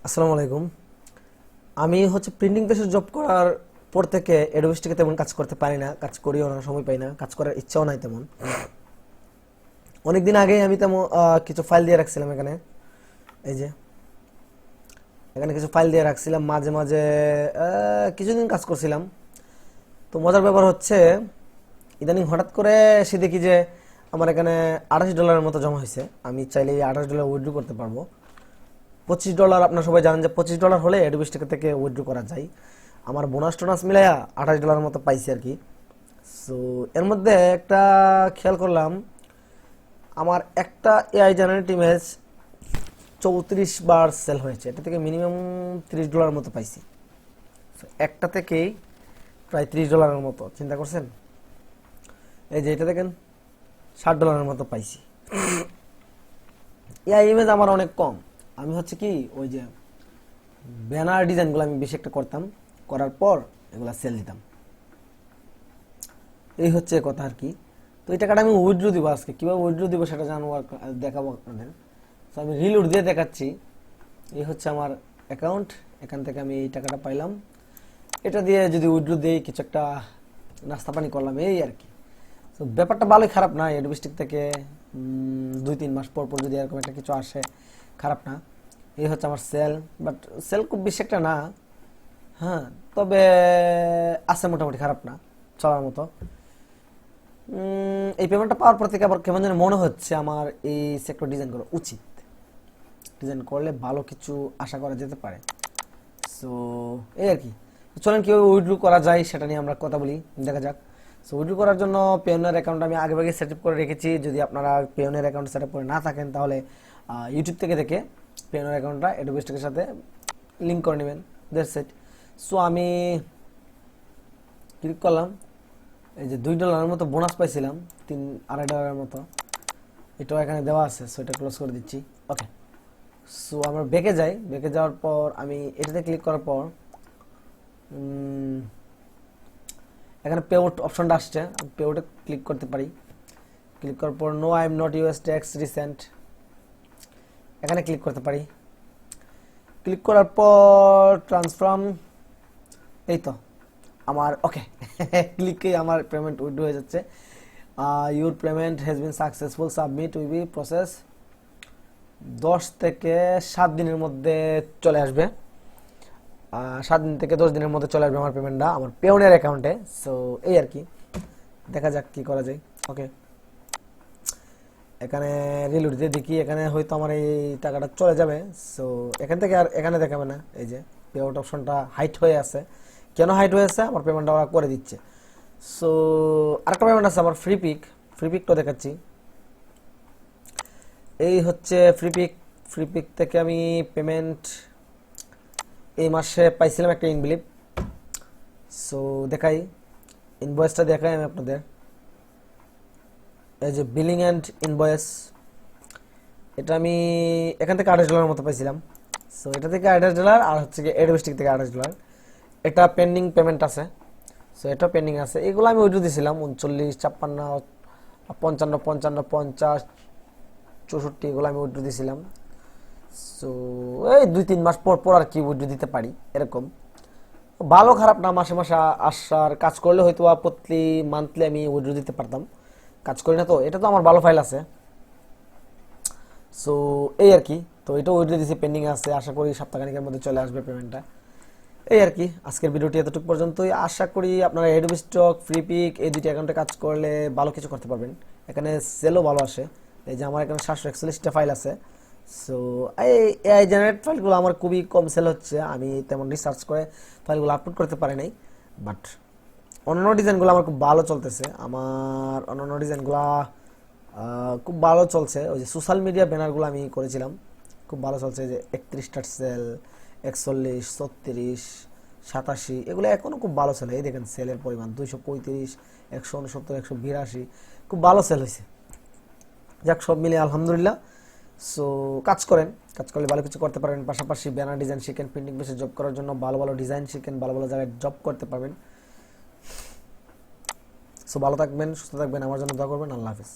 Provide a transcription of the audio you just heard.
আসসালামু আলাইকুম। আমি প্রিন্টিং প্রেসে জব করার পর থেকে অ্যাডোবি স্টিকে তেমন কাজ করতে পারি না, কাজ করিও না, সময় পাই না, কাজ করার ইচ্ছাও নাই তেমন। অনেকদিন আগেই আমি তেমন কিছু ফাইল দিয়ে রাখছিলাম এখানে। এই যে এখানে কিছু ফাইল দিয়ে রাখছিলাম, মাঝে মাঝে কিছুদিন কাজ করছিলাম। তো মজার ব্যাপার হচ্ছে, ইদানিং হঠাৎ করে এসে দেখি যে আমার এখানে $28 মতো জমা হয়েছে। আমি চাইলে এই $28 উইথড্র করতে পারবো। $25, আপনারা সবাই জানেন যে $25 হলে অ্যাডোবি স্টিক থেকে উইথড্র করা যায়। আমার বোনাস টোনাস মিলাইয়া $28 মতো পাইছি আর কি। সো এর মধ্যে একটা খেয়াল করলাম, আমার একটা এআই জেনারেট ইমেজ 34 বার সেল হয়েছে। এটা থেকে মিনিমাম $30 মতো পাইছি। So, একটা থেকেই প্রায় $30 মতো, চিন্তা করছেন? এই যে এটা দেখেন, $60 মতো পাইছি। এআই ইমেজ আমার অনেক কম। আমি কি ওই যে ব্যানার ডিজাইনগুলো আমি বেশি একটা করতাম, করার পর এগুলা সেল দিতাম। এই হচ্ছে কথা আর কি। তো এই টাকাটা আমি উইথড্র দিব আজকে। কিভাবে উইথড্র দিব সেটা জানবো আর দেখাবো আপনাদের। তো আমি রিলোড দিয়ে দেখাচ্ছি। এই হচ্ছে আমার অ্যাকাউন্ট। এখান থেকে আমি এই টাকাটা পাইলাম। এটা দিয়ে যদি উইথড্র দিই, কিছু একটা নাস্তা পানি করলাম, এই আর কি। তো ব্যাপারটা ভালোই, খারাপ না। অ্যাডোবি স্টিক থেকে 2-3 মাস পর পর যদি এরকম একটা কিছু আসে, খারাপ না। এই হচ্ছে আমার সেল, বাট সেল খুব বেশি একটা না। হ্যাঁ, তবে আছে, মোটামুটি খারাপ না, চলার মতো। এই পেমেন্টটা পাওয়ার পর থেকে আবার কেমন যেন মনে হচ্ছে আমার এই সেক্টর ডিজাইন করা উচিত। ডিজাইন করলে ভালো কিছু আশা করা যেতে পারে। সো এই আর কি। চলেন কীভাবে উইথড্র করা যায় সেটা নিয়ে আমরা কথা বলি, দেখা যাক। সো উইথড্র করার জন্য পেওনিয়ার অ্যাকাউন্ট আমি আগেভাগে সেট আপ করে রেখেছি। যদি আপনারা পেওনিয়ার অ্যাকাউন্ট সেট আপ করে না থাকেন, তাহলে ইউটিউব থেকে দেখে পেওনিয়ার অ্যাকাউন্টটা অ্যাডোবি স্টিকের সাথে লিঙ্ক করে নেবেন। That's it. সো আমি ক্লিক করলাম। এই যে $2 মতো বোনাস পাইছিলাম, $2.5 মতো, এটাও এখানে দেওয়া আছে। সো এটা ক্লোজ করে দিচ্ছি। ওকে। সো আমরা ব্যাকে যাই। ব্যাকে যাওয়ার পর আমি এটাতে ক্লিক করার পর এখানে পেআউট অপশনটা আসছে। পেআউটে ক্লিক করতে পারি। ক্লিক করার পর no I am not US tax resident, এখানে ক্লিক করতে পারি। ক্লিক করার পর ট্রান্সফার্ম, এই তো আমার ওকে। ক্লিকে আমার পেমেন্ট উইথড্র হয়ে যাচ্ছে। Your payment has been successful, submit will be process. 10 থেকে 7 দিনের মধ্যে চলে আসবে। 7 দিন থেকে 10 দিনের মধ্যে চলে আসবে আমার পেমেন্টটা আমার পেওনিয়ার অ্যাকাউন্টে। সো এই আর কি, দেখা যাক কি করা যায়। ওকে, এখানে রিলোড দিয়ে দেখি, এখানে হয়তো আমার এই টাকাটা চলে যাবে। সো এখান থেকে আর এখানে দেখাবে না। এই যে পে আউট অপশনটা হাইট হয়ে আছে। কেন হাইট হয়ে আছে? আমার পেমেন্টটা ওরা করে দিচ্ছে। সো আরেকটা পেমেন্ট আছে আমার, ফ্রি পিক। ফ্রি পিকটা দেখাচ্ছি। এই হচ্ছে ফ্রি পিক। ফ্রি পিক থেকে আমি পেমেন্ট এই মাসে পাইছিলাম একটা ইনবিলিভ। সো দেখাই, ইনভয়েসটা দেখাই আমি আপনাদের। এই যে বিলিং অ্যান্ড ইনভয়েস, এটা আমি এখান থেকে $28 মতো পাইছিলাম। সো এটা থেকে $28, আর হচ্ছে কি অ্যাডোবি স্টিক থেকে $28। এটা পেন্ডিং পেমেন্ট আছে। সো এটা পেন্ডিং আছে। এগুলো আমি উইথড্র দিয়েছিলাম 39, 56, 55, 55, 50, 64, এগুলো আমি উইথড্র দিয়েছিলাম। সো এই 2-3 মাস পর পর আর কি উইথড্র দিতে পারি এরকম। ভালো, খারাপ না। মাসে মাসে আসার কাজ করলে হয়তো প্রতি মান্থলি আমি উইথড্র দিতে পারতাম। কাজ করি না তো। এটা তো আমার ভালো ফাইল আছে। সো এই আর কি। তো এটাও উইথড্র দিয়েছি, পেন্ডিং আছে। আশা করি সপ্তাহখানেকের মধ্যে চলে আসবে পেমেন্টটা। এই আর কি, আজকের ভিডিওটি এতটুকু পর্যন্তই। আশা করি আপনারা অ্যাডোবি স্টক, ফ্রি পিক এই দুটি অ্যাকাউন্টে কাজ করলে ভালো কিছু করতে পারবেন। এখানে সেলও ভালো আসে। এই যে আমার এখানে 741টা ফাইল আছে। সো এই এআই জেনারেট ফাইলগুলো আমার খুবই কম সেল হচ্ছে। আমি তেমন রিসার্চ করে ফাইলগুলো আপলোড করতে পারি নাই, বাট অন্যান্য ডিজাইনগুলো আমার খুব ভালো চলতেছে। আমার অন্যান্য ডিজাইনগুলো খুব ভালো চলছে। ওই যে সোশ্যাল মিডিয়া ব্যানারগুলো আমি করেছিলাম, খুব ভালো চলছে। যে 31টার সেল, 41, 36, 87, এগুলো এখনও খুব ভালো সেল। এই দেখেন সেলের পরিমাণ 235, 169, 182, খুব ভালো সেল হয়েছে। যাক, সব মিলে আলহামদুলিল্লাহ। সো কাজ করেন, কাজ করলে ভালো কিছু করতে পারবেন। পাশাপাশি ব্যানার ডিজাইন শিখেন, প্রিন্টিং বেসে জব করার জন্য ভালো ভালো ডিজাইন শিখেন, ভালো ভালো জায়গায় জব করতে পারবেন। সো ভালো থাকবেন, সুস্থ থাকবেন, আমার জন্য দোয়া করবেন। আল্লাহ হাফিজ।